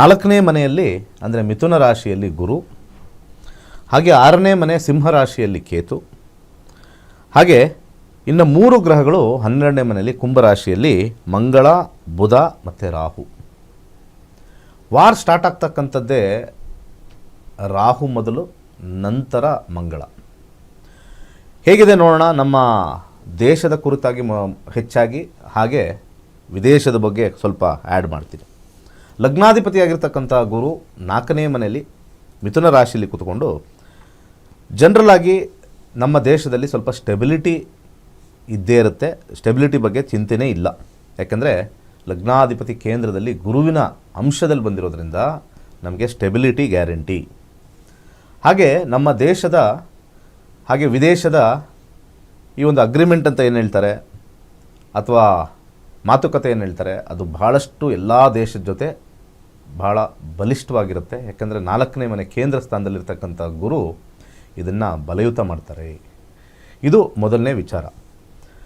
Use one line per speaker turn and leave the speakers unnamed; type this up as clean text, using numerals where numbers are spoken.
4ನೇ ಮನೆಯಲ್ಲಿ ಅಂದರೆ ಮಿಥುನ ರಾಶಿಯಲ್ಲಿ ಗುರು, ಹಾಗೆ 6ನೇ ಮನೆ ಸಿಂಹ ರಾಶಿಯಲ್ಲಿ ಕೇತು, ಹಾಗೆ ಇನ್ನು 3 ಗ್ರಹಗಳು 12ನೇ ಮನೆಯಲ್ಲಿ ಕುಂಭರಾಶಿಯಲ್ಲಿ ಮಂಗಳ, ಬುಧ ಮತ್ತು ರಾಹು. ವಾರ್ ಸ್ಟಾರ್ಟ್ ಆಗ್ತಕ್ಕಂಥದ್ದೇ ರಾಹು ಮೊದಲು, ನಂತರ ಮಂಗಳ. ಹೇಗಿದೆ ನೋಡೋಣ ನಮ್ಮ ದೇಶದ ಕುರಿತಾಗಿ ಹೆಚ್ಚಾಗಿ, ಹಾಗೆ ವಿದೇಶದ ಬಗ್ಗೆ ಸ್ವಲ್ಪ ಆ್ಯಡ್ ಮಾಡ್ತೀನಿ. ಲಗ್ನಾಧಿಪತಿಯಾಗಿರ್ತಕ್ಕಂಥ ಗುರು 4ನೇ ಮನೆಯಲ್ಲಿ ಮಿಥುನ ರಾಶಿಯಲ್ಲಿ ಕೂತ್ಕೊಂಡು ಜನರಲ್ ಆಗಿ ನಮ್ಮ ದೇಶದಲ್ಲಿ ಸ್ವಲ್ಪ ಸ್ಟೆಬಿಲಿಟಿ ಇದ್ದೇ ಇರುತ್ತೆ. ಸ್ಟೆಬಿಲಿಟಿ ಬಗ್ಗೆ ಚಿಂತೆನೇ ಇಲ್ಲ. ಯಾಕೆಂದರೆ ಲಗ್ನಾಧಿಪತಿ ಕೇಂದ್ರದಲ್ಲಿ ಗುರುವಿನ ಅಂಶದಲ್ಲಿ ಬಂದಿರೋದ್ರಿಂದ ನಮಗೆ ಸ್ಟೆಬಿಲಿಟಿ ಗ್ಯಾರಂಟಿ. ಹಾಗೆ ನಮ್ಮ ದೇಶದ ಹಾಗೆ ವಿದೇಶದ ಈ ಒಂದು ಅಗ್ರಿಮೆಂಟ್ ಅಂತ ಏನು ಹೇಳ್ತಾರೆ ಅಥವಾ ಮಾತುಕತೆ ಏನು ಹೇಳ್ತಾರೆ, ಅದು ಬಹಳಷ್ಟು ಎಲ್ಲ ದೇಶದ ಜೊತೆ ಬಹಳ ಬಲಿಷ್ಠವಾಗಿರುತ್ತೆ. ಯಾಕಂದರೆ 4ನೇ ಮನೆ ಕೇಂದ್ರ ಸ್ಥಾನದಲ್ಲಿರ್ತಕ್ಕಂಥ ಗುರು ಇದನ್ನು ಬಲಯುತ ಮಾಡ್ತಾರೆ. ಇದು ಮೊದಲನೇ ವಿಚಾರ.